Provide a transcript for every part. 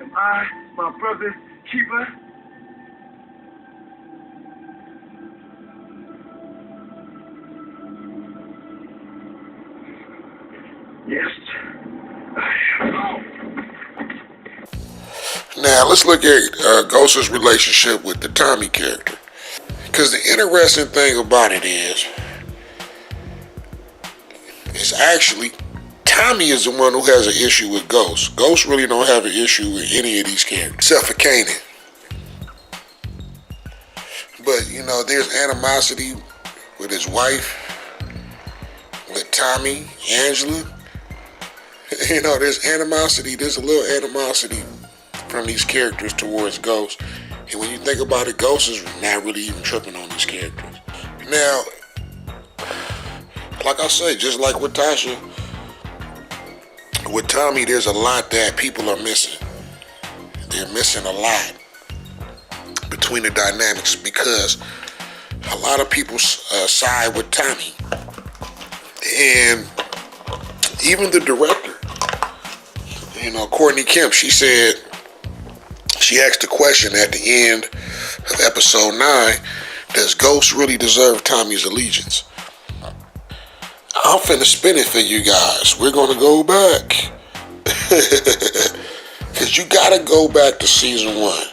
am I, my brother's keeper? Yes, I am. Now, let's look at Ghost's relationship with the Tommy character. Because the interesting thing about it is actually Tommy is the one who has an issue with Ghost. Ghost really don't have an issue with any of these characters, except for Kanan. But, you know, there's animosity with his wife, with Tommy, Angela. You know, there's animosity, there's a little animosity from these characters towards Ghost. And when you think about it, Ghost is not really even tripping on these characters. Now, like I say, just like with Tasha, with Tommy, there's a lot that people are missing. They're missing a lot between the dynamics because a lot of people side with Tommy. And even the director, you know, Courtney Kemp, she asked the question at the end of episode 9, does Ghost really deserve Tommy's allegiance? I'm finna spin it for you guys. We're gonna go back. Because you gotta go back to season 1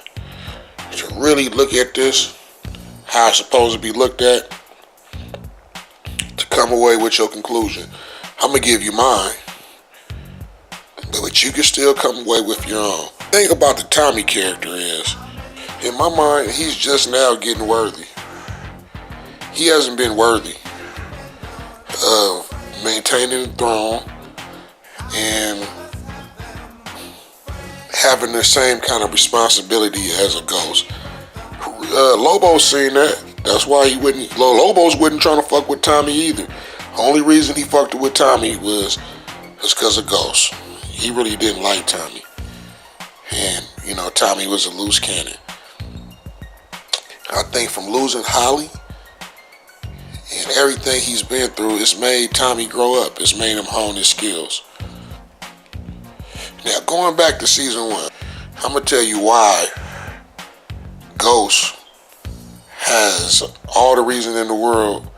to really look at this, how it's supposed to be looked at, to come away with your conclusion. I'm gonna give you mine, but you can still come away with your own. The thing about the Tommy character is, in my mind, he's just now getting worthy. He hasn't been worthy of maintaining the throne and having the same kind of responsibility as a Ghost. Lobo's seen that. That's why he wouldn't. Lobo's wasn't trying to fuck with Tommy either. Only reason he fucked with Tommy was because of Ghost. He really didn't like Tommy. And, you know, Tommy was a loose cannon. I think from losing Holly and everything he's been through, it's made Tommy grow up. It's made him hone his skills. Now, going back to season 1, I'm going to tell you why Ghost has all the reason in the world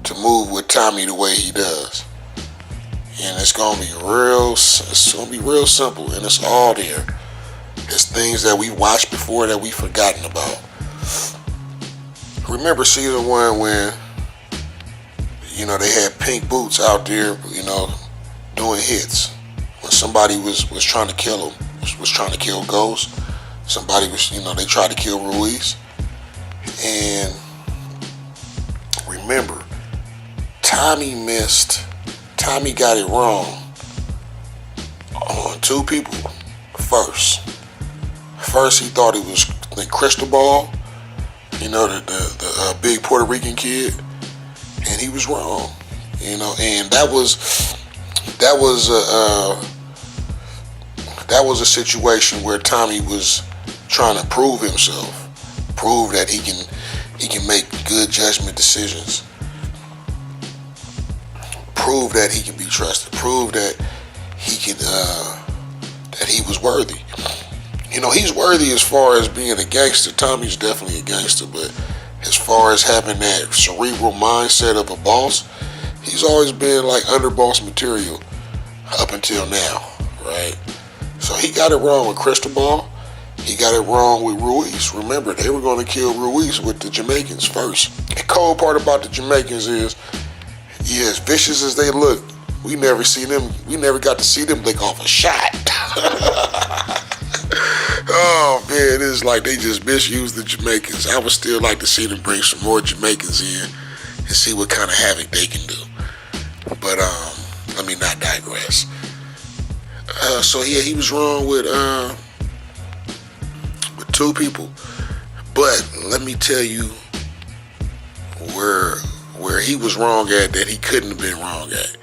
to move with Tommy the way he does. And it's going to be real simple, and it's all there. It's things that we watched before that we've forgotten about. Remember season 1 when, you know, they had Pink Boots out there, you know, doing hits. When somebody was trying to kill him, was trying to kill Ghost. Somebody was, you know, they tried to kill Ruiz. And remember, Tommy got it wrong on 2 people first. First, he thought it was the Cristobal, you know, the big Puerto Rican kid, and he was wrong, you know. And that was a situation where Tommy was trying to prove himself, prove that he can make good judgment decisions, prove that he can be trusted, prove that he can that he was worthy. You know, he's worthy as far as being a gangster. Tommy's definitely a gangster, but as far as having that cerebral mindset of a boss, he's always been like underboss material up until now, right? So he got it wrong with Cristobal. He got it wrong with Ruiz. Remember, they were going to kill Ruiz with the Jamaicans first. The cold part about the Jamaicans is, yeah, as vicious as they look, we never got to see them lick off a shot. Oh man, it's like they just misused the Jamaicans. I would still like to see them bring some more Jamaicans in and see what kind of havoc they can do. But let me not digress. So yeah, he was wrong with 2 people. But let me tell you where he was wrong at that he couldn't have been wrong at.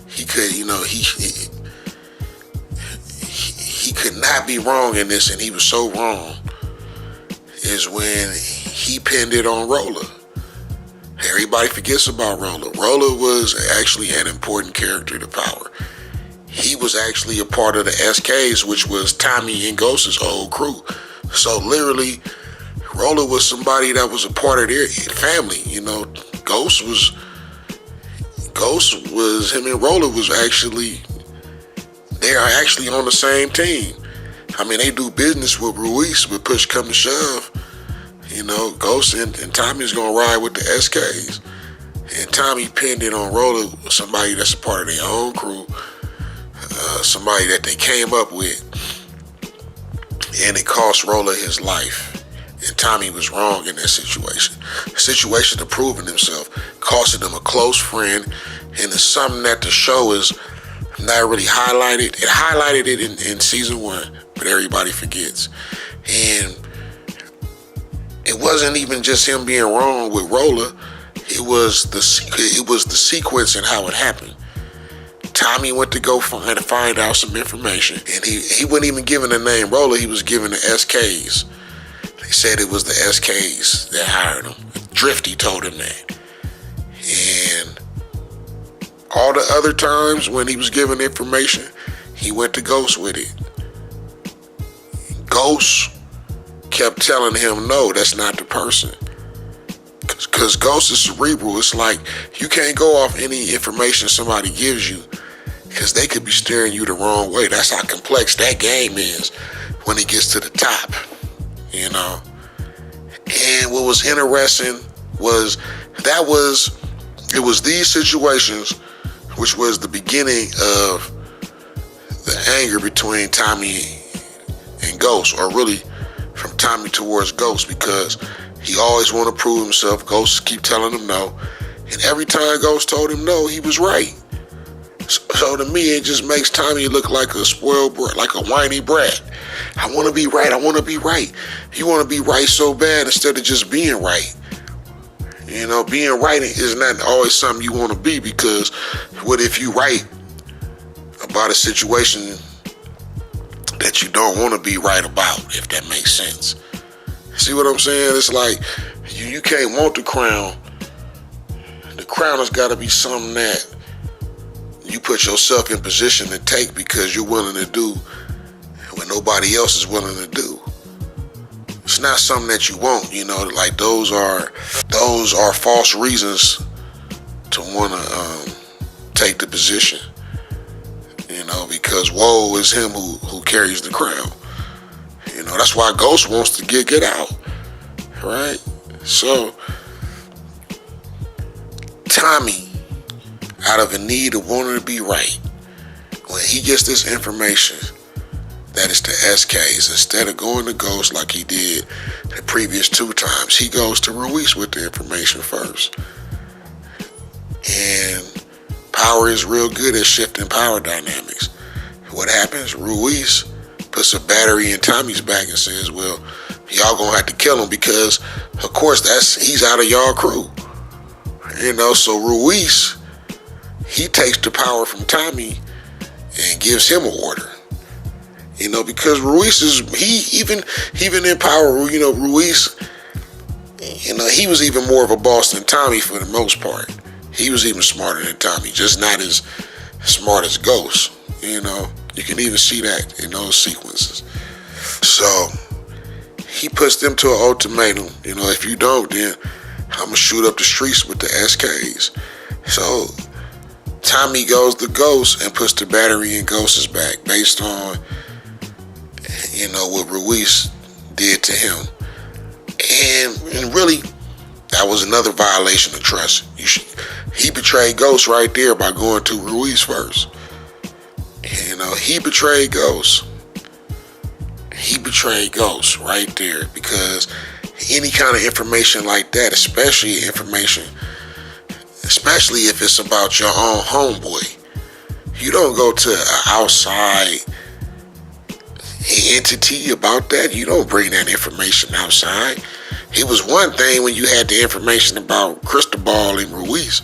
He could, you know, he could not be wrong in this, and he was so wrong, is when he pinned it on Roller. Everybody forgets about Roller. Roller was actually an important character to Power. he was actually a part of the SKs, which was Tommy and Ghost's old crew. So literally, Roller was somebody that was a part of their family. You know, Ghost was him and Roller was actually, they are actually on the same team. I mean, they do business with Ruiz, but push come to shove, you know, Ghost and Tommy's gonna ride with the SKs. And Tommy pinned it on Roller, somebody that's a part of their own crew, somebody that they came up with, and it cost Roller his life. And Tommy was wrong in that situation. The situation of proving himself, costing him a close friend, and it's something that the show is not really highlighted. It highlighted it in season 1, but everybody forgets. And it wasn't even just him being wrong with Roller. It was the sequence and how it happened. Tommy went to go find out some information, and he wasn't even given the name Roller. He was given the SKs. They said it was the SKs that hired him. Drifty told him that. And all the other times when he was given information, he went to Ghost with it. Ghost kept telling him, no, that's not the person. Because Ghost is cerebral. It's like you can't go off any information somebody gives you, because they could be steering you the wrong way. That's how complex that game is when it gets to the top, you know. And what was interesting was it was these situations which was the beginning of the anger between Tommy and Ghost, or really from Tommy towards Ghost, because he always want to prove himself. Ghost keep telling him no, and every time Ghost told him no, he was right. So to me, it just makes Tommy look like a spoiled brat, like a whiny brat. I want to be right. I want to be right. You want to be right so bad instead of just being right. You know, being right is not always something you want to be, because what if you right about a situation that you don't want to be right about, if that makes sense? See what I'm saying? It's like you can't want the crown. The crown has got to be something that you put yourself in position to take because you're willing to do what nobody else is willing to do. It's not something that you want, you know, like those are false reasons to want to take the position, you know, because woe is him who carries the crown. You know, that's why Ghost wants to get out, right? So Tommy, out of a need of wanting to be right, when he gets this information that it's the SKs, instead of going to Ghost like he did the previous 2 times, he goes to Ruiz with the information first. And power is real good at shifting power dynamics. What happens? Ruiz puts a battery in Tommy's back and says, well, y'all gonna have to kill him, because of course he's out of y'all crew. You know, so Ruiz, he takes the power from Tommy and gives him an order. You know, because Ruiz even in power, you know, Ruiz, you know, he was even more of a boss than Tommy for the most part. He was even smarter than Tommy, just not as smart as Ghost. You know, you can even see that in those sequences. So he puts them to an ultimatum. You know, if you don't, then I'm gonna shoot up the streets with the SKs. So Tommy goes to Ghost and puts the battery in Ghost's back based on, you know, what Ruiz did to him. And really, that was another violation of trust. He betrayed Ghost right there by going to Ruiz first. You know, he betrayed Ghost. He betrayed Ghost right there, because any kind of information like that, especially if it's about your own homeboy, you don't go to an outside entity about that. You don't bring that information outside. It was one thing when you had the information about Cristobal and Ruiz,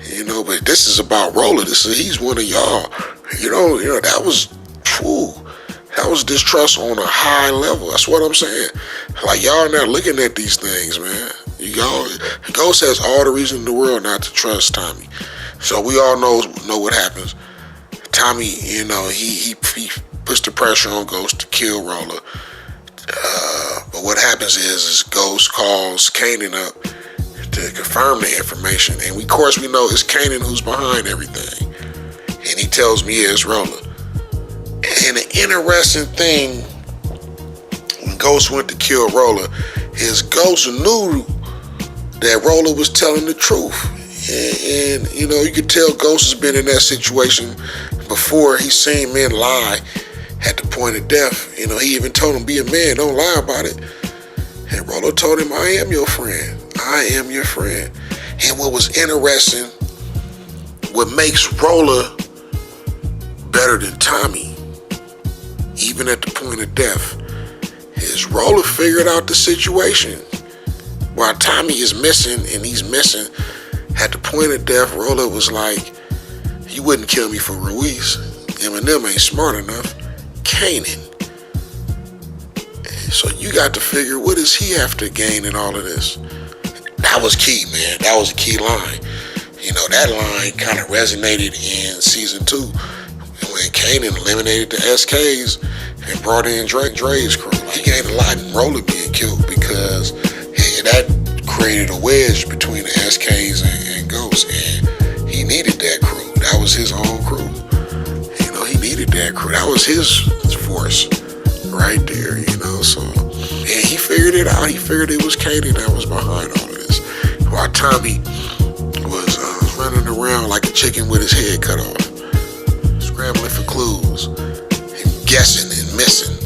you know, but this is about Roller. He's one of y'all. You know, that was distrust on a high level. That's what I'm saying. Like, y'all not looking at these things, man. Ghost has all the reason in the world not to trust Tommy. So we all know what happens. Tommy, you know, he puts the pressure on Ghost to kill Roller. But what happens is Ghost calls Kanan up to confirm the information, and of course we know it's Kanan who's behind everything. And he tells me, yeah, it's Roller. And the interesting thing, when Ghost went to kill Roller, is Ghost knew that Roller was telling the truth. And you know, you could tell Ghost has been in that situation before. He's seen men lie at the point of death. You know, he even told him, be a man, don't lie about it. And Roller told him, I am your friend. I am your friend. And what was interesting, what makes Roller better than Tommy, even at the point of death, is Roller figured out the situation. While Tommy is missing, and he's missing, at the point of death, Roller was like, you wouldn't kill me for Ruiz. Eminem ain't smart enough. Kanan. So you got to figure, what does he have to gain in all of this? That was key, man. That was a key line. You know, that line kind of resonated in season 2 when Kanan eliminated the SKs and brought in Dre's crew. He gained a lot in Roller being killed because that created a wedge between the SKs and Ghost, and he needed that crew. That was his own crew. You know, he needed that crew. That was his force right there, you know. So, and he figured it out. He figured it was Kanan that was behind all of this, while Tommy was running around like a chicken with his head cut off, scrambling for clues and guessing and missing.